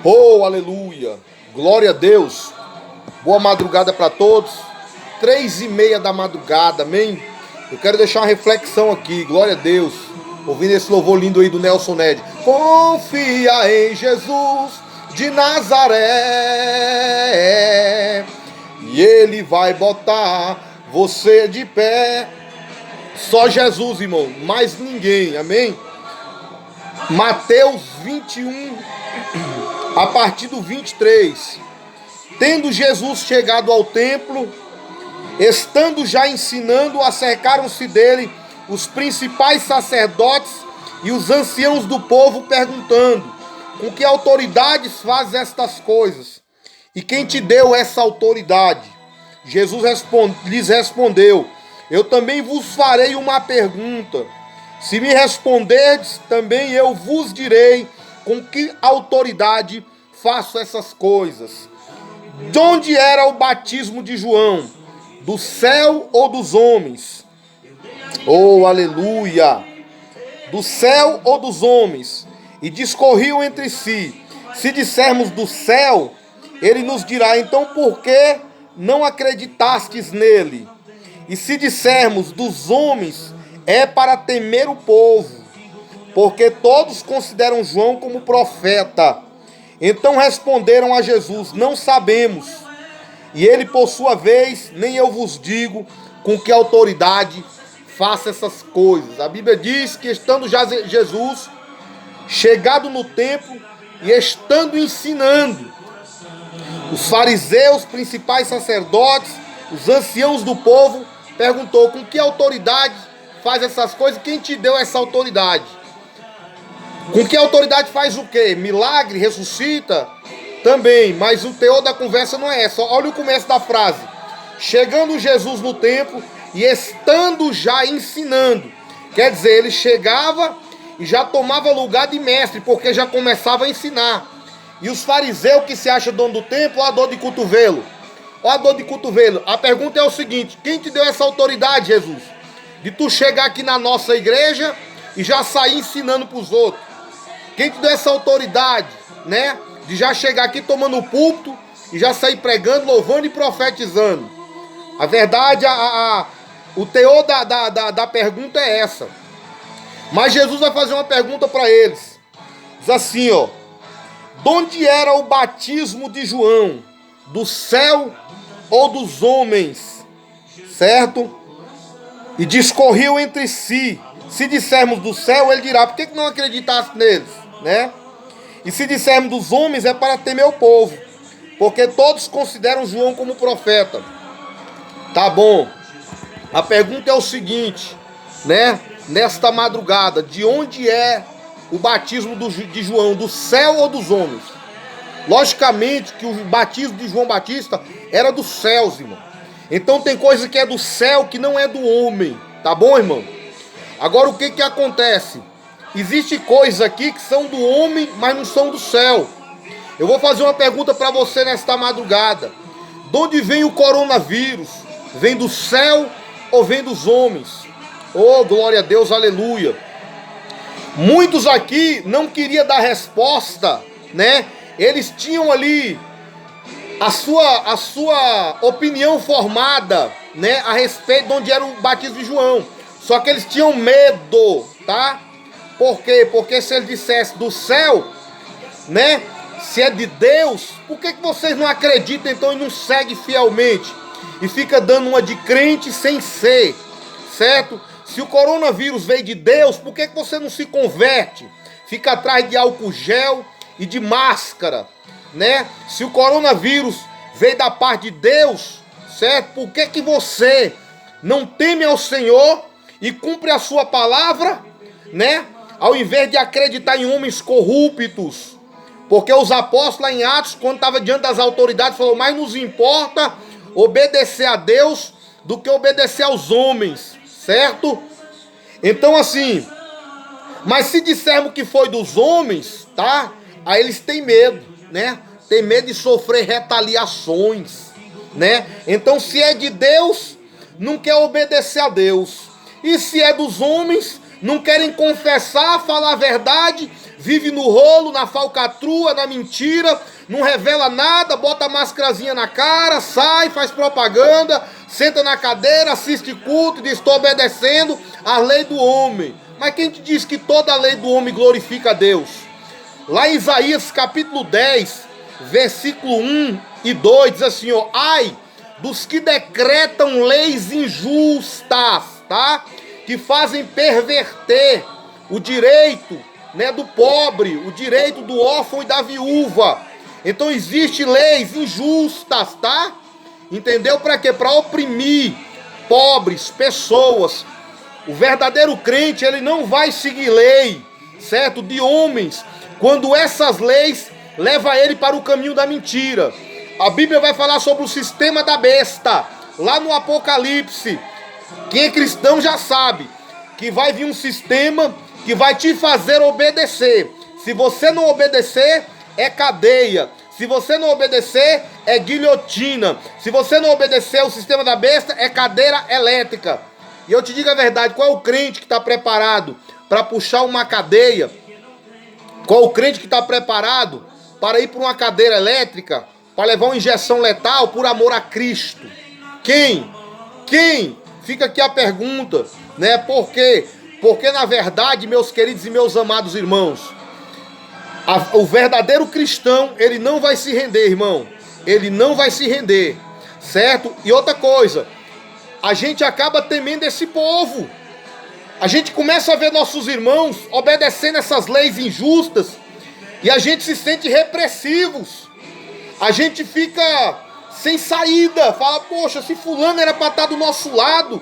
Oh, aleluia! Glória a Deus! Boa madrugada para todos. 3:30 da madrugada, amém? Eu quero deixar uma reflexão aqui, glória a Deus. Ouvindo esse louvor lindo aí do Nelson Ned. Confia em Jesus de Nazaré e Ele vai botar você de pé. Só Jesus, irmão, mais ninguém, amém? Mateus 21, a partir do 23. Tendo Jesus chegado ao templo, estando já ensinando, acercaram-se dele os principais sacerdotes e os anciãos do povo, perguntando: com que autoridades fazes estas coisas? E quem te deu essa autoridade? Jesus lhes respondeu: eu também vos farei uma pergunta. Se me responderdes, também eu vos direi com que autoridade faço essas coisas. De onde era o batismo de João? Do céu ou dos homens? Oh, aleluia! Do céu ou dos homens? E discorriam entre si. Se dissermos do céu, ele nos dirá: então por que não acreditastes nele? E se dissermos dos homens, é para temer o povo, porque todos consideram João como profeta. Então responderam a Jesus: não sabemos. E ele, por sua vez: nem eu vos digo com que autoridade faça essas coisas. A Bíblia diz que estando já Jesus chegado no templo e estando ensinando, os fariseus, principais sacerdotes, os anciãos do povo, perguntou: com que autoridade faz essas coisas? Quem te deu essa autoridade? Com que autoridade faz o quê? Milagre? Ressuscita? Também, mas o teor da conversa não é essa. Olha o começo da frase. Chegando Jesus no templo e estando já ensinando. Quer dizer, ele chegava e já tomava lugar de mestre, porque já começava a ensinar. E os fariseus que se acham dono do templo, ó a dor de cotovelo. Ó a dor de cotovelo. A pergunta é o seguinte: quem te deu essa autoridade, Jesus? De tu chegar aqui na nossa igreja e já sair ensinando para os outros? Quem te deu essa autoridade, né? De já chegar aqui tomando o púlpito e já sair pregando, louvando e profetizando? A verdade, o teor da pergunta é essa. Mas Jesus vai fazer uma pergunta para eles. Diz assim, ó: de onde era o batismo de João? Do céu ou dos homens? Certo? E discorriam entre si. Se dissermos do céu, ele dirá: por que não acreditaste neles? Né? E se dissermos dos homens, é para temer o povo, porque todos consideram João como profeta. Tá bom. A pergunta é o seguinte, né? Nesta madrugada, de onde é o batismo de João? Do céu ou dos homens? Logicamente que o batismo de João Batista era dos céus, irmão. Então tem coisa que é do céu que não é do homem. Tá bom, irmão? Agora o que acontece? Existe coisas aqui que são do homem, mas não são do céu. Eu vou fazer uma pergunta para você nesta madrugada. De onde vem o coronavírus? Vem do céu ou vem dos homens? Oh, glória a Deus, aleluia. Muitos aqui não queriam dar resposta, né? Eles tinham ali a sua opinião formada, né? A respeito de onde era o batismo de João. Só que eles tinham medo, tá? Por quê? Porque se ele dissesse do céu, né? Se é de Deus, por que vocês não acreditam então e não seguem fielmente? E fica dando uma de crente sem ser, certo? Se o coronavírus veio de Deus, por que você não se converte? Fica atrás de álcool gel e de máscara, né? Se o coronavírus veio da parte de Deus, certo? Por que você não teme ao Senhor e cumpre a sua palavra, né? Ao invés de acreditar em homens corruptos. Porque os apóstolos lá em Atos, quando estavam diante das autoridades, falaram: mais nos importa obedecer a Deus do que obedecer aos homens, certo? Então assim, mas se dissermos que foi dos homens, tá? Aí eles têm medo, né? Tem medo de sofrer retaliações, né? Então se é de Deus, não quer obedecer a Deus. E se é dos homens, não querem confessar, falar a verdade, vive no rolo, na falcatrua, na mentira, não revela nada, bota a máscarazinha na cara, sai, faz propaganda, senta na cadeira, assiste culto e diz: estou obedecendo à lei do homem. Mas quem te diz que toda a lei do homem glorifica a Deus? Lá em Isaías capítulo 10, versículo 1 e 2, diz assim, ó: ai dos que decretam leis injustas, tá? Que fazem perverter o direito, né, do pobre, o direito do órfão e da viúva. Então existem leis injustas, tá? Entendeu? Para quê? Para oprimir pobres, pessoas. O verdadeiro crente, ele não vai seguir lei, certo? De homens, quando essas leis levam ele para o caminho da mentira. A Bíblia vai falar sobre o sistema da besta, lá no Apocalipse. Quem é cristão já sabe que vai vir um sistema que vai te fazer obedecer. Se você não obedecer, é cadeia. Se você não obedecer, é guilhotina. Se você não obedecer o sistema da besta, é cadeira elétrica. E eu te digo a verdade, qual é o crente que está preparado para puxar uma cadeia? Qual é o crente que está preparado para ir para uma cadeira elétrica, para levar uma injeção letal por amor a Cristo? Quem? Quem? Fica aqui a pergunta, né? Por quê? Porque na verdade, meus queridos e meus amados irmãos, o verdadeiro cristão, ele não vai se render, irmão. Ele não vai se render, certo? E outra coisa, a gente acaba temendo esse povo. A gente começa a ver nossos irmãos obedecendo essas leis injustas e a gente se sente repressivos. A gente fica sem saída. Fala: poxa, se fulano era para estar do nosso lado,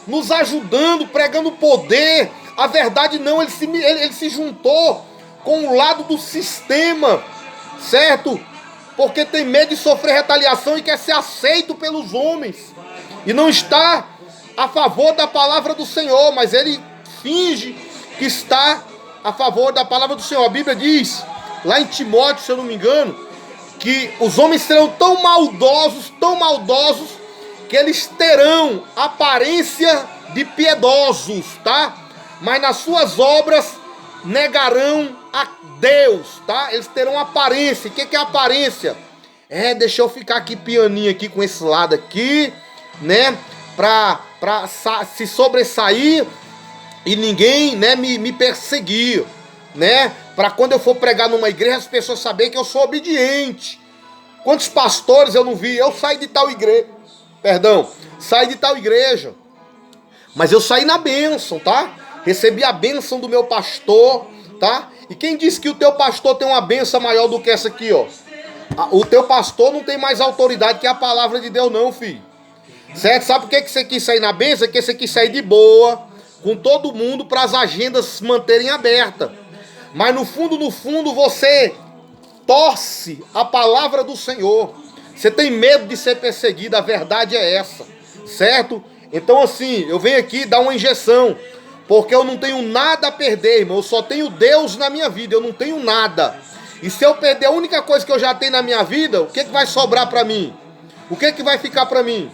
nos ajudando, pregando poder. A verdade não, ele se juntou com o lado do sistema, certo? Porque tem medo de sofrer retaliação e quer ser aceito pelos homens. E não está a favor da palavra do Senhor, mas ele finge que está a favor da palavra do Senhor. A Bíblia diz, lá em Timóteo, se eu não me engano, que os homens serão tão maldosos, que eles terão aparência de piedosos, tá? Mas nas suas obras negarão a Deus, tá? Eles terão aparência. O que é aparência? Deixa eu ficar aqui pianinho aqui com esse lado aqui, né? Pra se sobressair e ninguém, né, me perseguir, né? Para quando eu for pregar numa igreja, as pessoas saberem que eu sou obediente. Quantos pastores eu não vi? Eu saí de tal igreja, saí de tal igreja, mas eu saí na bênção, tá? Recebi a bênção do meu pastor, tá? E quem disse que o teu pastor tem uma bênção maior do que essa aqui, ó? O teu pastor não tem mais autoridade que a palavra de Deus, não, filho. Certo? Sabe por que você quis sair na bênção? Porque você quis sair de boa, com todo mundo, para as agendas se manterem abertas. Mas no fundo, você torce a palavra do Senhor. Você tem medo de ser perseguido, a verdade é essa, certo? Então assim, eu venho aqui dar uma injeção, porque eu não tenho nada a perder, irmão. Eu só tenho Deus na minha vida, eu não tenho nada. E se eu perder a única coisa que eu já tenho na minha vida, o que vai sobrar para mim? O que vai ficar para mim?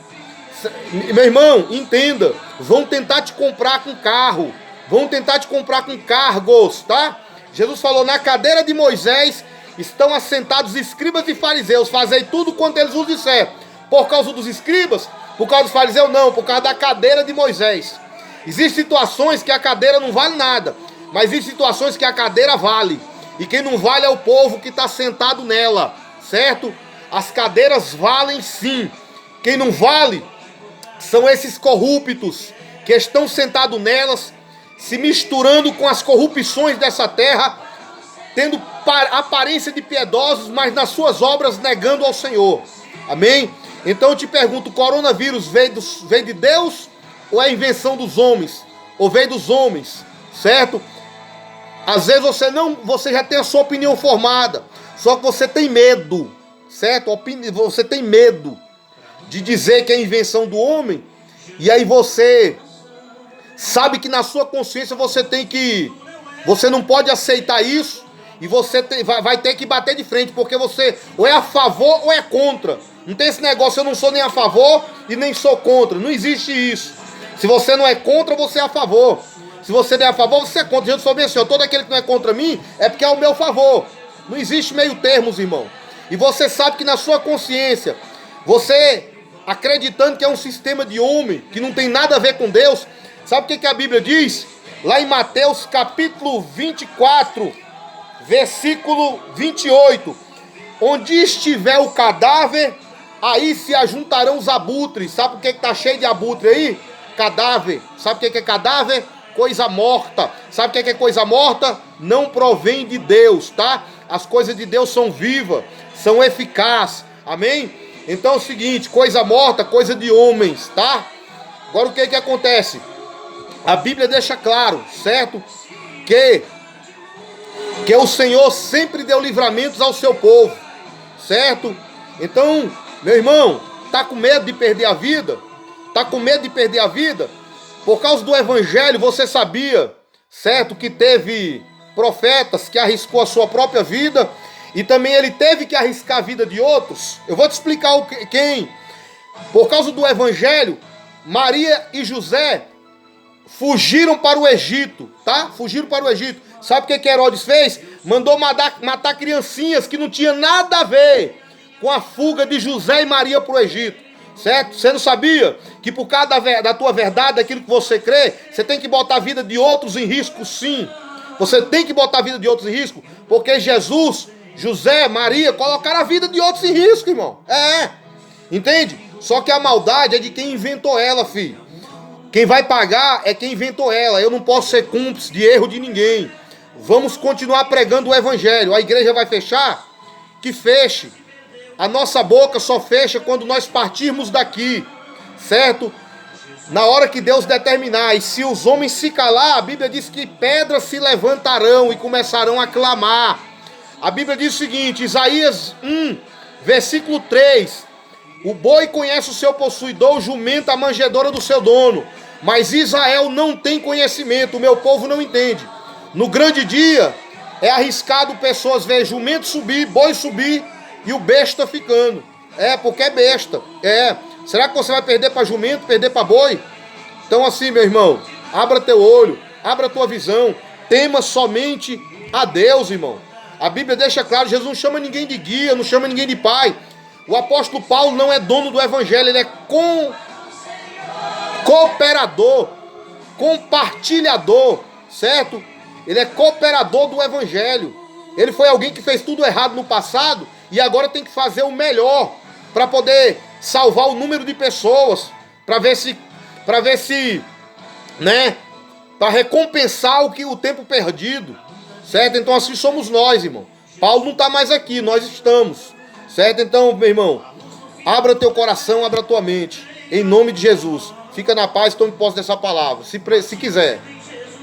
Meu irmão, entenda, vão tentar te comprar com carro, vão tentar te comprar com cargos, tá? Jesus falou: na cadeira de Moisés estão assentados escribas e fariseus, fazei tudo quanto eles vos disser. Por causa dos escribas? Por causa dos fariseus? Não, por causa da cadeira de Moisés. Existem situações que a cadeira não vale nada, mas existem situações que a cadeira vale. E quem não vale é o povo que está sentado nela, certo? As cadeiras valem sim. Quem não vale são esses corruptos que estão sentados nelas, se misturando com as corrupções dessa terra, tendo aparência de piedosos, mas nas suas obras negando ao Senhor. Amém? Então eu te pergunto, o coronavírus veio de Deus ou é invenção dos homens? Ou veio dos homens? Certo? Às vezes você já tem a sua opinião formada, só que você tem medo, certo? Você tem medo de dizer que é invenção do homem, e aí você sabe que na sua consciência você não pode aceitar isso, e você vai ter que bater de frente, porque você ou é a favor ou é contra. Não tem esse negócio, eu não sou nem a favor e nem sou contra, não existe isso. Se você não é contra, você é a favor. Se você der a favor, você é contra. Jesus falou bem assim, ó, todo aquele que não é contra mim é porque é ao meu favor. Não existe meio termos, irmão. E você sabe que na sua consciência, você acreditando que é um sistema de homem, que não tem nada a ver com Deus, sabe o que a Bíblia diz? Lá em Mateus capítulo 24, versículo 28. Onde estiver o cadáver, aí se ajuntarão os abutres. Sabe o que está cheio de abutre aí? Cadáver. Sabe o que é cadáver? Coisa morta. Sabe o que é coisa morta? Não provém de Deus, tá? As coisas de Deus são vivas, são eficazes. Amém? Então é o seguinte, coisa morta, coisa de homens, tá? Agora o que acontece? A Bíblia deixa claro, certo? Que o Senhor sempre deu livramentos ao seu povo, certo? Então, meu irmão, tá com medo de perder a vida? Tá com medo de perder a vida? Por causa do evangelho, você sabia, certo? Que teve profetas que arriscou a sua própria vida e também ele teve que arriscar a vida de outros. Eu vou te explicar quem. Por causa do evangelho, Maria e José fugiram para o Egito, tá? Fugiram para o Egito. Sabe o que Herodes fez? Mandou matar criancinhas que não tinha nada a ver com a fuga de José e Maria para o Egito, certo? Você não sabia que por causa da tua verdade, daquilo que você crê, você tem que botar a vida de outros em risco, sim. Você tem que botar a vida de outros em risco, porque Jesus, José, Maria colocaram a vida de outros em risco, irmão. Entende? Só que a maldade é de quem inventou ela, filho. Quem vai pagar é quem inventou ela. Eu não posso ser cúmplice de erro de ninguém. Vamos continuar pregando o evangelho. A igreja vai fechar? Que feche. A nossa boca só fecha quando nós partirmos daqui, certo? Na hora que Deus determinar. E se os homens se calar, a Bíblia diz que pedras se levantarão e começarão a clamar. A Bíblia diz o seguinte, Isaías 1, versículo 3. O boi conhece o seu possuidor, o jumento a manjedoura do seu dono. Mas Israel não tem conhecimento, o meu povo não entende. No grande dia, é arriscado pessoas ver jumento subir, boi subir e o besta ficando. Porque é besta. Será que você vai perder para jumento, perder para boi? Então assim, meu irmão, abra teu olho, abra tua visão, tema somente a Deus, irmão. A Bíblia deixa claro, Jesus não chama ninguém de guia, não chama ninguém de pai. O apóstolo Paulo não é dono do evangelho, ele é cooperador, compartilhador, certo? Ele é cooperador do evangelho. Ele foi alguém que fez tudo errado no passado e agora tem que fazer o melhor para poder salvar o número de pessoas, para ver se, né, para recompensar o tempo perdido, certo? Então assim somos nós, irmão. Paulo não está mais aqui, nós estamos, certo? Então, meu irmão, abra teu coração, abra tua mente, em nome de Jesus. Fica na paz, tome posse dessa palavra, se quiser.